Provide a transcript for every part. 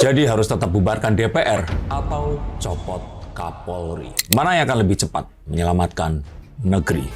Jadi harus tetap bubarkan DPR atau copot Kapolri. Mana yang akan lebih cepat menyelamatkan negeri?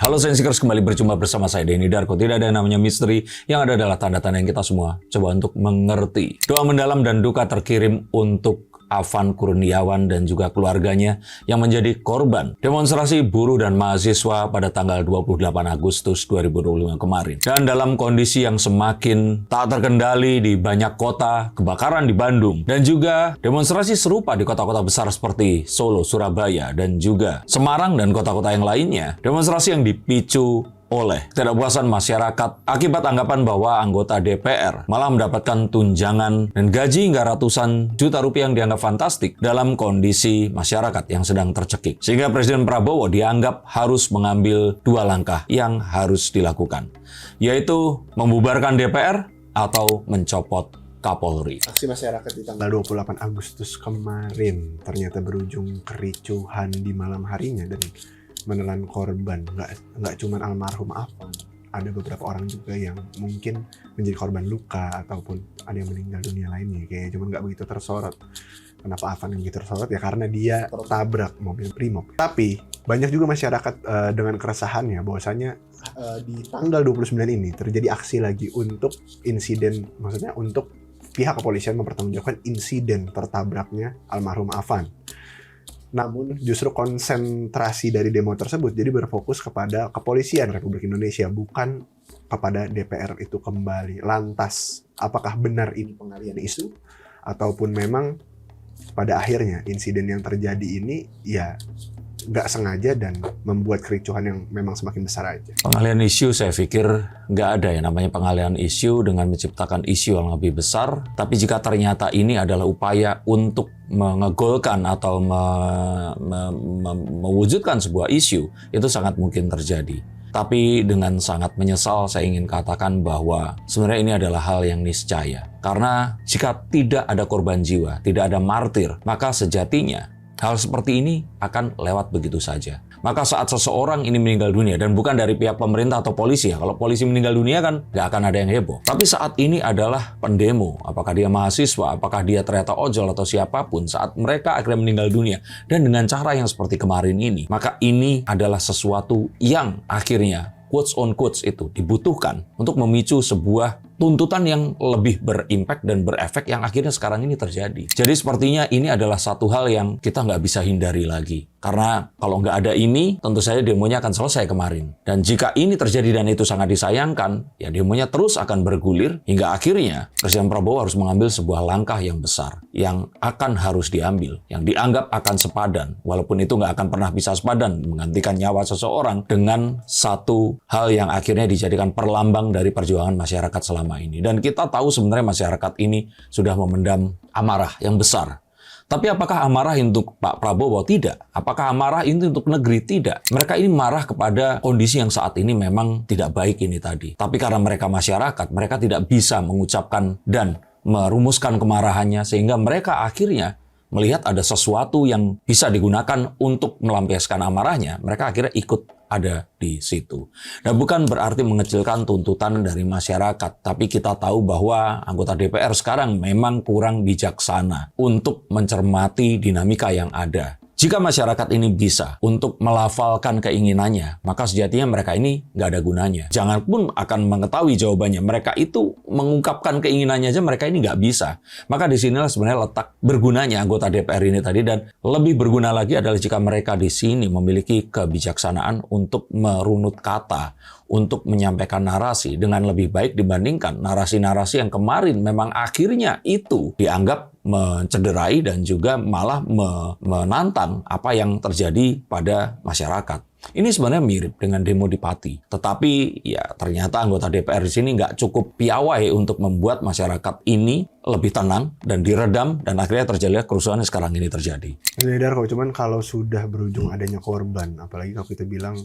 Halo Sensikers, kembali berjumpa bersama saya Denny Darko. Tidak ada yang namanya misteri, yang ada adalah tanda-tanda yang kita semua coba untuk mengerti. Doa mendalam dan duka terkirim untuk Afan Kurniawan dan juga keluarganya yang menjadi korban demonstrasi buruh dan mahasiswa pada tanggal 28 Agustus 2025 kemarin. Dan dalam kondisi yang semakin tak terkendali di banyak kota, kebakaran di Bandung, dan juga demonstrasi serupa di kota-kota besar seperti Solo, Surabaya, dan juga Semarang dan kota-kota yang lainnya. Demonstrasi yang dipicu oleh ketidakpuasan masyarakat akibat anggapan bahwa anggota DPR malah mendapatkan tunjangan dan gaji hingga ratusan juta rupiah yang dianggap fantastik dalam kondisi masyarakat yang sedang tercekik. Sehingga Presiden Prabowo dianggap harus mengambil dua langkah yang harus dilakukan, yaitu membubarkan DPR atau mencopot Kapolri. Aksi masyarakat di tanggal 28 Agustus kemarin ternyata berujung kericuhan di malam harinya dan menelan korban. Nggak cuma almarhum Afan, ada beberapa orang juga yang mungkin menjadi korban luka ataupun ada yang meninggal dunia lainnya. Kayak cuma nggak begitu tersorot. Kenapa Afan yang begitu tersorot? Ya karena dia tertabrak mobil Brimob. Tapi banyak juga masyarakat dengan keresahannya bahwasanya di tanggal 29 ini terjadi aksi lagi untuk insiden, maksudnya untuk pihak kepolisian mempertanggungjawabkan insiden tertabraknya almarhum Afan. Namun justru konsentrasi dari demo tersebut jadi berfokus kepada kepolisian Republik Indonesia, bukan kepada DPR itu kembali. Lantas, apakah benar ini pengalihan isu? Ataupun memang pada akhirnya insiden yang terjadi ini ya nggak sengaja dan membuat kericuhan yang memang semakin besar aja. Pengalihan isu saya pikir nggak ada ya namanya pengalihan isu dengan menciptakan isu yang lebih besar. Tapi jika ternyata ini adalah upaya untuk mengegolkan atau mewujudkan sebuah isu, itu sangat mungkin terjadi. Tapi dengan sangat menyesal saya ingin katakan bahwa sebenarnya ini adalah hal yang niscaya. Karena jika tidak ada korban jiwa, tidak ada martir, maka sejatinya hal seperti ini akan lewat begitu saja. Maka saat seseorang ini meninggal dunia, dan bukan dari pihak pemerintah atau polisi ya, kalau polisi meninggal dunia kan nggak akan ada yang heboh. Tapi saat ini adalah pendemo, apakah dia mahasiswa, apakah dia ternyata ojol atau siapapun, saat mereka akhirnya meninggal dunia, dan dengan cara yang seperti kemarin ini, maka ini adalah sesuatu yang akhirnya quotes on quotes itu dibutuhkan untuk memicu sebuah tuntutan yang lebih berimpact dan berefek yang akhirnya sekarang ini terjadi. Jadi sepertinya ini adalah satu hal yang kita nggak bisa hindari lagi. Karena kalau nggak ada ini, tentu saja demonya akan selesai kemarin. Dan jika ini terjadi dan itu sangat disayangkan, ya demonya terus akan bergulir hingga akhirnya Presiden Prabowo harus mengambil sebuah langkah yang besar yang akan harus diambil, yang dianggap akan sepadan. Walaupun itu nggak akan pernah bisa sepadan menggantikan nyawa seseorang dengan satu hal yang akhirnya dijadikan perlambang dari perjuangan masyarakat selama ini. Dan kita tahu sebenarnya masyarakat ini sudah memendam amarah yang besar. Tapi apakah amarah untuk Pak Prabowo? Tidak. Apakah amarah ini untuk negeri? Tidak. Mereka ini marah kepada kondisi yang saat ini memang tidak baik ini tadi. Tapi karena mereka masyarakat, mereka tidak bisa mengucapkan dan merumuskan kemarahannya sehingga mereka akhirnya melihat ada sesuatu yang bisa digunakan untuk melampiaskan amarahnya, mereka akhirnya ikut ada di situ. Dan bukan berarti mengecilkan tuntutan dari masyarakat, tapi kita tahu bahwa anggota DPR sekarang memang kurang bijaksana untuk mencermati dinamika yang ada. Jika masyarakat ini bisa untuk melafalkan keinginannya, maka sejatinya mereka ini nggak ada gunanya. Jangan pun akan mengetahui jawabannya. Mereka itu mengungkapkan keinginannya aja mereka ini nggak bisa. Maka disinilah sebenarnya letak bergunanya anggota DPR ini tadi, dan lebih berguna lagi adalah jika mereka di sini memiliki kebijaksanaan untuk merunut kata, untuk menyampaikan narasi dengan lebih baik dibandingkan narasi-narasi yang kemarin memang akhirnya itu dianggap mencederai dan juga malah menantang apa yang terjadi pada masyarakat. Ini sebenarnya mirip dengan demo di Pati. Tetapi ya ternyata anggota DPR di sini nggak cukup piawai untuk membuat masyarakat ini lebih tenang dan diredam, dan akhirnya terjadi kerusuhan yang sekarang ini terjadi. Benar kok, cuman kalau sudah berujung adanya korban, apalagi kalau kita bilang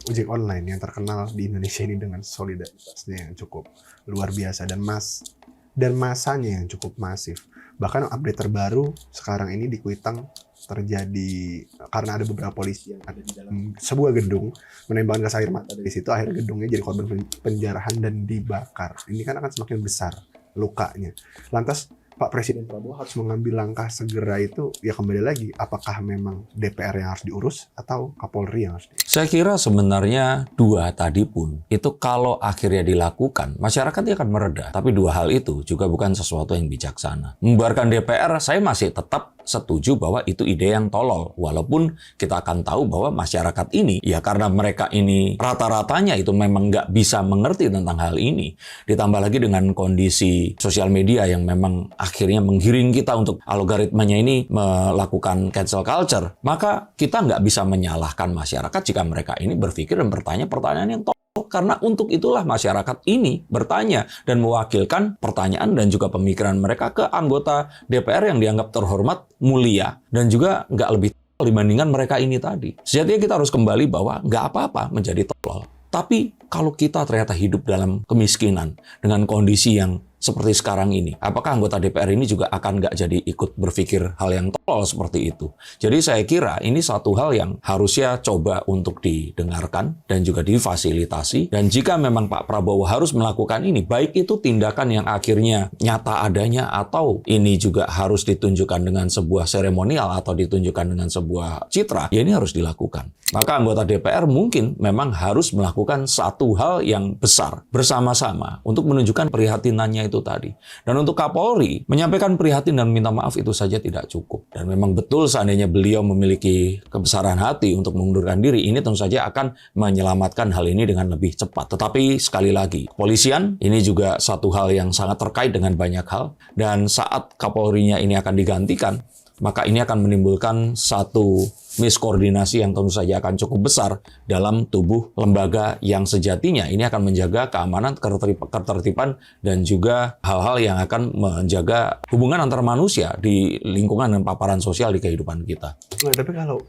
ojek online yang terkenal di Indonesia ini dengan solidaritasnya yang cukup luar biasa dan masanya yang cukup masif. Bahkan update terbaru sekarang ini di Kuitang terjadi karena ada beberapa polisi yang ada di dalam sebuah gedung menembakkan gas air mata. Dari situ akhirnya gedungnya jadi korban penjarahan dan dibakar. Ini kan akan semakin besar lukanya. Lantas Pak Presiden Prabowo harus mengambil langkah segera itu, ya kembali lagi, apakah memang DPR yang harus diurus atau Kapolri yang harus diurus? Saya kira sebenarnya dua tadi pun, itu kalau akhirnya dilakukan, masyarakat akan mereda. Tapi dua hal itu juga bukan sesuatu yang bijaksana. Membubarkan DPR, saya masih tetap setuju bahwa itu ide yang tolol. Walaupun kita akan tahu bahwa masyarakat ini, ya karena mereka ini rata-ratanya itu memang nggak bisa mengerti tentang hal ini. Ditambah lagi dengan kondisi sosial media yang memang akhirnya menggiring kita untuk algoritmanya ini melakukan cancel culture. Maka kita nggak bisa menyalahkan masyarakat jika mereka ini berpikir dan bertanya pertanyaan yang tolol. Karena untuk itulah masyarakat ini bertanya dan mewakilkan pertanyaan dan juga pemikiran mereka ke anggota DPR yang dianggap terhormat, mulia, dan juga nggak lebih tolol dibandingkan mereka ini tadi. Sejatinya kita harus kembali bahwa nggak apa-apa menjadi tolol. Tapi kalau kita ternyata hidup dalam kemiskinan dengan kondisi yang seperti sekarang ini, apakah anggota DPR ini juga akan nggak jadi ikut berpikir hal yang tolol seperti itu? Jadi saya kira ini satu hal yang harusnya coba untuk didengarkan dan juga difasilitasi. Dan jika memang Pak Prabowo harus melakukan ini, baik itu tindakan yang akhirnya nyata adanya atau ini juga harus ditunjukkan dengan sebuah seremonial atau ditunjukkan dengan sebuah citra, ya ini harus dilakukan. Maka anggota DPR mungkin memang harus melakukan satu hal yang besar bersama-sama untuk menunjukkan prihatinannya itu tadi. Dan untuk Kapolri, menyampaikan prihatin dan minta maaf itu saja tidak cukup. Dan memang betul seandainya beliau memiliki kebesaran hati untuk mengundurkan diri, ini tentu saja akan menyelamatkan hal ini dengan lebih cepat. Tetapi sekali lagi, kepolisian ini juga satu hal yang sangat terkait dengan banyak hal. Dan saat Kapolrinya ini akan digantikan, maka ini akan menimbulkan satu miskoordinasi yang tentu saja akan cukup besar dalam tubuh lembaga yang sejatinya ini akan menjaga keamanan, ketertiban, dan juga hal-hal yang akan menjaga hubungan antar manusia di lingkungan dan paparan sosial di kehidupan kita. Nah, tapi kalau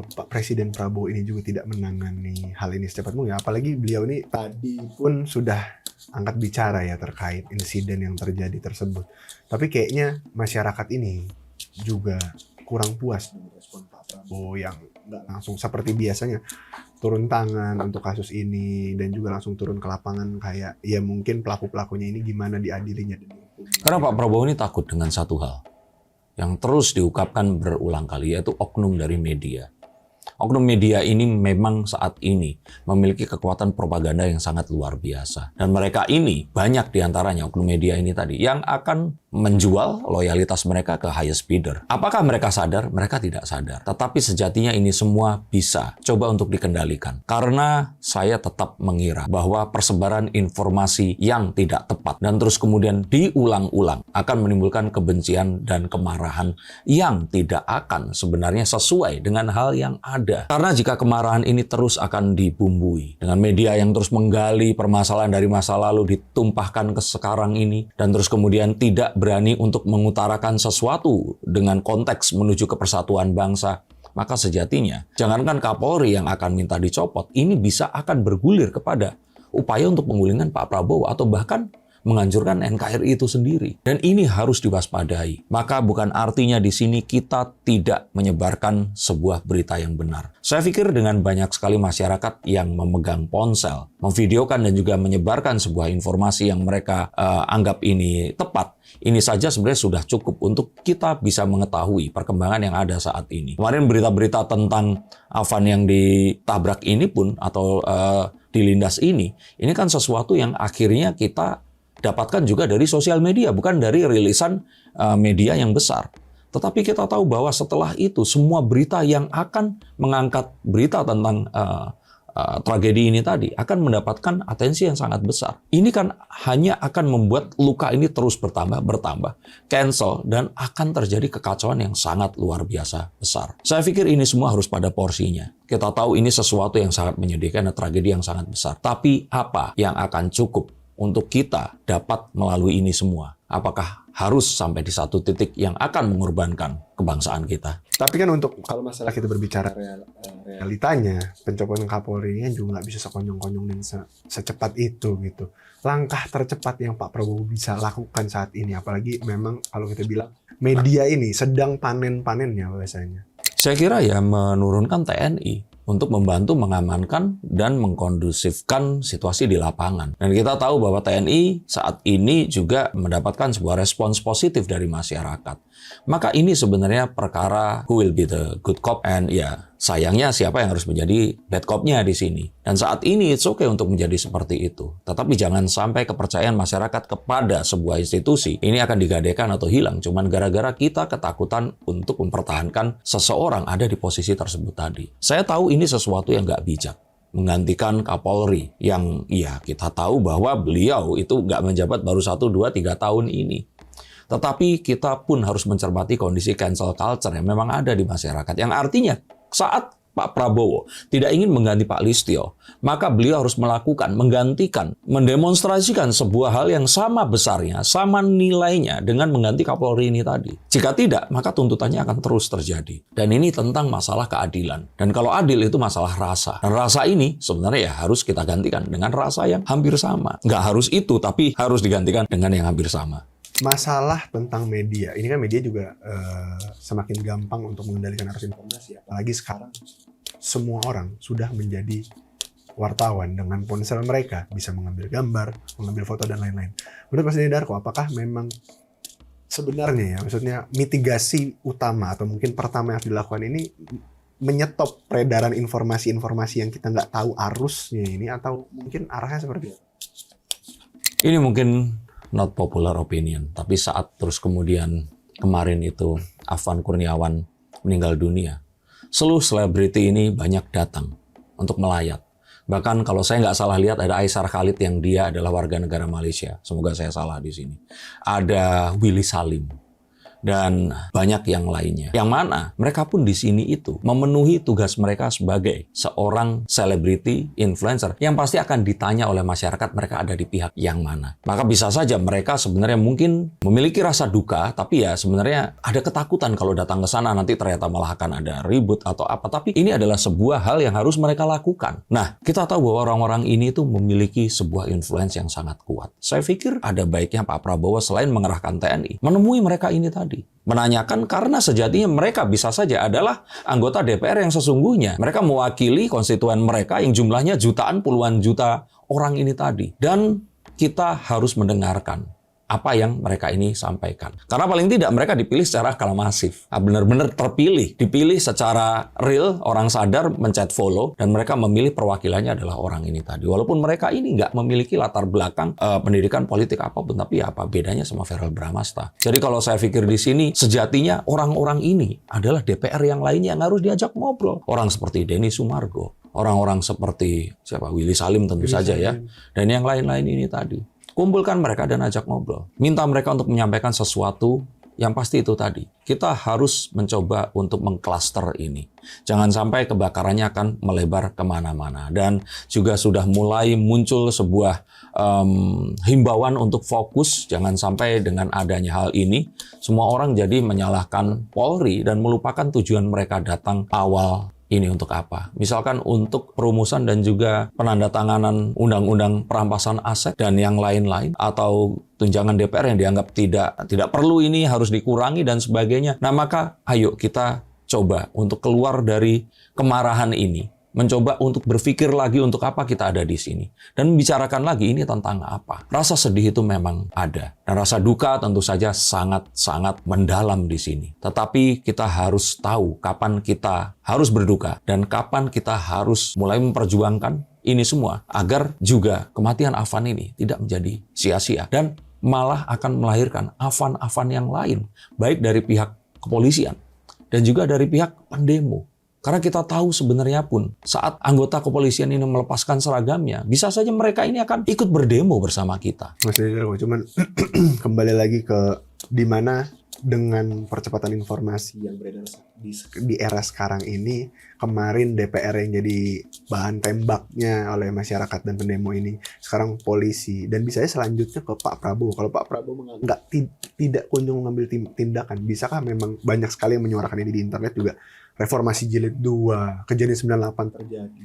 Pak Presiden Prabowo ini juga tidak menangani hal ini secepat mungkin, apalagi beliau ini tadi pun sudah angkat bicara ya terkait insiden yang terjadi tersebut. Tapi kayaknya masyarakat ini juga kurang puas dengan respon Pak Prabowo yang nggak langsung seperti biasanya turun tangan untuk kasus ini dan juga langsung turun ke lapangan kayak ya mungkin pelaku-pelakunya ini gimana diadilinya. Karena Pak Prabowo ini takut dengan satu hal yang terus diungkapkan berulang kali, yaitu oknum dari media. Oknum media ini memang saat ini memiliki kekuatan propaganda yang sangat luar biasa. Dan mereka ini, banyak diantaranya oknum media ini tadi, yang akan menjual loyalitas mereka ke highest bidder. Apakah mereka sadar? Mereka tidak sadar. Tetapi sejatinya ini semua bisa coba untuk dikendalikan. Karena saya tetap mengira bahwa persebaran informasi yang tidak tepat dan terus kemudian diulang-ulang akan menimbulkan kebencian dan kemarahan yang tidak akan sebenarnya sesuai dengan hal yang ada. Karena jika kemarahan ini terus akan dibumbui dengan media yang terus menggali permasalahan dari masa lalu ditumpahkan ke sekarang ini dan terus kemudian tidak berani untuk mengutarakan sesuatu dengan konteks menuju ke persatuan bangsa, maka sejatinya jangankan Kapolri yang akan minta dicopot, ini bisa akan bergulir kepada upaya untuk menggulingkan Pak Prabowo atau bahkan menghancurkan NKRI itu sendiri. Dan ini harus diwaspadai. Maka bukan artinya di sini kita tidak menyebarkan sebuah berita yang benar. Saya pikir dengan banyak sekali masyarakat yang memegang ponsel, memvideokan dan juga menyebarkan sebuah informasi yang mereka anggap ini tepat, ini saja sebenarnya sudah cukup untuk kita bisa mengetahui perkembangan yang ada saat ini. Kemarin berita-berita tentang Afan yang ditabrak ini pun atau dilindas ini kan sesuatu yang akhirnya kita dapatkan juga dari sosial media, bukan dari rilisan media yang besar. Tetapi kita tahu bahwa setelah itu semua berita yang akan mengangkat berita tentang tragedi ini tadi akan mendapatkan atensi yang sangat besar. Ini kan hanya akan membuat luka ini terus bertambah, cancel, dan akan terjadi kekacauan yang sangat luar biasa besar. Saya pikir ini semua harus pada porsinya. Kita tahu ini sesuatu yang sangat menyedihkan dan tragedi yang sangat besar. Tapi apa yang akan cukup untuk kita dapat melalui ini semua? Apakah harus sampai di satu titik yang akan mengorbankan kebangsaan kita? Tapi kan untuk kalau masalah kita berbicara realitanya, pencopotan Kapolri ini juga nggak bisa sekonyong-konyong dan secepat itu gitu. Langkah tercepat yang Pak Prabowo bisa lakukan saat ini, apalagi memang kalau kita bilang media ini sedang panen-panennya biasanya? Saya kira ya menurunkan TNI untuk membantu mengamankan dan mengkondusifkan situasi di lapangan. Dan kita tahu bahwa TNI saat ini juga mendapatkan sebuah respons positif dari masyarakat. Maka ini sebenarnya perkara who will be the good cop, and ya sayangnya siapa yang harus menjadi bad cop-nya di sini. Dan saat ini it's okay untuk menjadi seperti itu. Tetapi jangan sampai kepercayaan masyarakat kepada sebuah institusi ini akan digadaikan atau hilang cuman gara-gara kita ketakutan untuk mempertahankan seseorang ada di posisi tersebut tadi. Saya tahu ini sesuatu yang nggak bijak. Menggantikan Kapolri yang ya kita tahu bahwa beliau itu nggak menjabat baru 1, 2, 3 tahun ini. Tetapi kita pun harus mencermati kondisi cancel culture yang memang ada di masyarakat. Yang artinya saat Pak Prabowo tidak ingin mengganti Pak Listio, maka beliau harus melakukan, menggantikan, mendemonstrasikan sebuah hal yang sama besarnya, sama nilainya dengan mengganti Kapolri ini tadi. Jika tidak, maka tuntutannya akan terus terjadi. Dan ini tentang masalah keadilan. Dan kalau adil itu masalah rasa. Dan rasa ini sebenarnya ya harus kita gantikan dengan rasa yang hampir sama. Nggak harus itu, tapi harus digantikan dengan yang hampir sama. Masalah tentang media, ini kan media juga semakin gampang untuk mengendalikan arus informasi. Apalagi sekarang semua orang sudah menjadi wartawan dengan ponsel mereka, bisa mengambil gambar, mengambil foto dan lain-lain. Menurut Mas Denny Darko, apakah memang sebenarnya ya, maksudnya mitigasi utama atau mungkin pertama yang harus dilakukan ini menyetop peredaran informasi-informasi yang kita nggak tahu arusnya ini, atau mungkin arahnya seperti apa? Ini mungkin not popular opinion, tapi saat terus kemudian kemarin itu Afwan Kurniawan meninggal dunia, seluruh selebriti ini banyak datang untuk melayat. Bahkan kalau saya nggak salah lihat ada Aisar Khalid yang dia adalah warga negara Malaysia. Semoga saya salah di sini. Ada Willy Salim. Dan banyak yang lainnya. Yang mana mereka pun di sini itu memenuhi tugas mereka sebagai seorang selebriti, influencer yang pasti akan ditanya oleh masyarakat mereka ada di pihak yang mana. Maka bisa saja mereka sebenarnya mungkin memiliki rasa duka, tapi ya sebenarnya ada ketakutan kalau datang ke sana nanti ternyata malah akan ada ribut atau apa. Tapi ini adalah sebuah hal yang harus mereka lakukan. Nah, kita tahu bahwa orang-orang ini tuh memiliki sebuah influence yang sangat kuat. Saya pikir ada baiknya Pak Prabowo selain mengerahkan TNI, menemui mereka ini tadi. Menanyakan karena sejatinya mereka bisa saja adalah anggota DPR yang sesungguhnya. Mereka mewakili konstituen mereka yang jumlahnya jutaan, puluhan juta orang ini tadi. Dan kita harus mendengarkan apa yang mereka ini sampaikan. Karena paling tidak mereka dipilih secara aklamatif. Benar-benar terpilih. Dipilih secara real, orang sadar mencet follow, dan mereka memilih perwakilannya adalah orang ini tadi. Walaupun mereka ini nggak memiliki latar belakang pendidikan politik apapun, tapi apa bedanya sama Verrel Bramasta. Jadi kalau saya pikir di sini, sejatinya orang-orang ini adalah DPR yang lainnya yang harus diajak ngobrol. Orang seperti Denny Sumargo, orang-orang seperti Willy Salim tentu saja ya, dan yang lain-lain ini tadi. Kumpulkan mereka dan ajak ngobrol. Minta mereka untuk menyampaikan sesuatu yang pasti itu tadi. Kita harus mencoba untuk mengklaster ini. Jangan sampai kebakarannya akan melebar kemana-mana. Dan juga sudah mulai muncul sebuah himbauan untuk fokus. Jangan sampai dengan adanya hal ini, semua orang jadi menyalahkan Polri dan melupakan tujuan mereka datang awal ini untuk apa? Misalkan untuk perumusan dan juga penandatanganan undang-undang perampasan aset dan yang lain-lain, atau tunjangan DPR yang dianggap tidak perlu ini harus dikurangi dan sebagainya. Nah, maka ayo kita coba untuk keluar dari kemarahan ini. Mencoba untuk berpikir lagi untuk apa kita ada di sini. Dan membicarakan lagi ini tentang apa. Rasa sedih itu memang ada. Dan rasa duka tentu saja sangat-sangat mendalam di sini. Tetapi kita harus tahu kapan kita harus berduka. Dan kapan kita harus mulai memperjuangkan ini semua. Agar juga kematian Afwan ini tidak menjadi sia-sia. Dan malah akan melahirkan Afwan-Afwan yang lain. Baik dari pihak kepolisian dan juga dari pihak pendemo. Karena kita tahu sebenarnya pun saat anggota kepolisian ini melepaskan seragamnya, bisa saja mereka ini akan ikut berdemo bersama kita. Mas Denny Darko, cuman kembali lagi ke di mana dengan percepatan informasi yang beredar di era sekarang ini, kemarin DPR yang jadi bahan tembaknya oleh masyarakat dan pendemo ini, sekarang polisi, dan bisa selanjutnya ke Pak Prabowo. Kalau Pak Prabowo nggak tidak kunjung mengambil tindakan, bisakah memang banyak sekali yang menyuarakan ini di internet juga, reformasi jilid 2, kejadian 98 terjadi.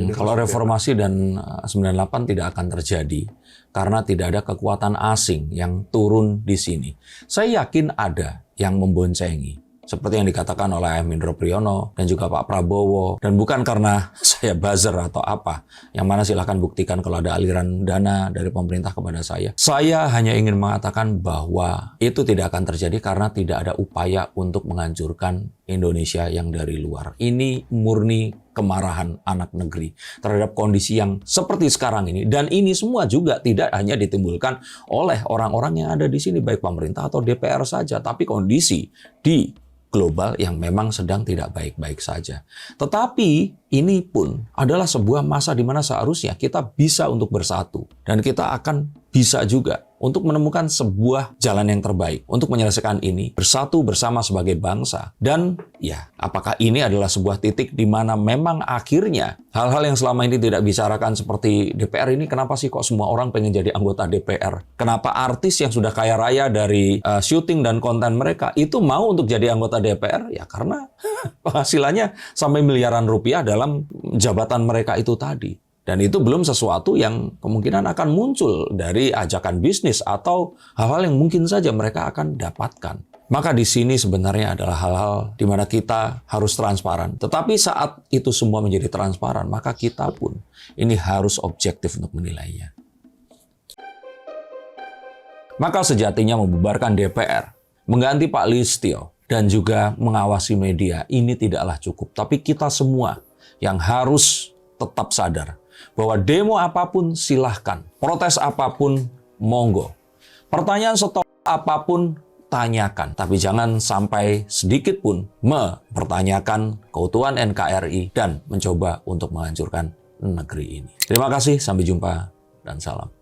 Kalau reformasi dan 98 tidak akan terjadi karena tidak ada kekuatan asing yang turun di sini. Saya yakin ada yang memboncengi. Seperti yang dikatakan oleh Mindro Priyono dan juga Pak Prabowo. Dan bukan karena saya buzzer atau apa. Yang mana silahkan buktikan kalau ada aliran dana dari pemerintah kepada saya. Saya hanya ingin mengatakan bahwa itu tidak akan terjadi karena tidak ada upaya untuk menghancurkan Indonesia yang dari luar. Ini murni kemarahan anak negeri terhadap kondisi yang seperti sekarang ini. Dan ini semua juga tidak hanya ditimbulkan oleh orang-orang yang ada di sini, baik pemerintah atau DPR saja, tapi kondisi di global yang memang sedang tidak baik-baik saja. Tetapi ini pun adalah sebuah masa di mana seharusnya kita bisa untuk bersatu. Dan kita akan bisa juga untuk menemukan sebuah jalan yang terbaik untuk menyelesaikan ini, bersatu bersama sebagai bangsa. Dan ya, apakah ini adalah sebuah titik di mana memang akhirnya hal-hal yang selama ini tidak bicarakan seperti DPR ini, kenapa sih kok semua orang pengen jadi anggota DPR? Kenapa artis yang sudah kaya raya dari syuting dan konten mereka itu mau untuk jadi anggota DPR? Ya karena penghasilannya sampai miliaran rupiah dalam jabatan mereka itu tadi. Dan itu belum sesuatu yang kemungkinan akan muncul dari ajakan bisnis atau hal-hal yang mungkin saja mereka akan dapatkan. Maka di sini sebenarnya adalah hal-hal di mana kita harus transparan. Tetapi saat itu semua menjadi transparan, maka kita pun ini harus objektif untuk menilainya. Maka sejatinya membubarkan DPR, mengganti Pak Listio, dan juga mengawasi media, ini tidaklah cukup. Tapi kita semua yang harus tetap sadar bahwa demo apapun silahkan, protes apapun monggo, pertanyaan stop apapun tanyakan, tapi jangan sampai sedikit pun mempertanyakan keutuhan NKRI dan mencoba untuk menghancurkan negeri ini. Terima kasih, sampai jumpa dan salam.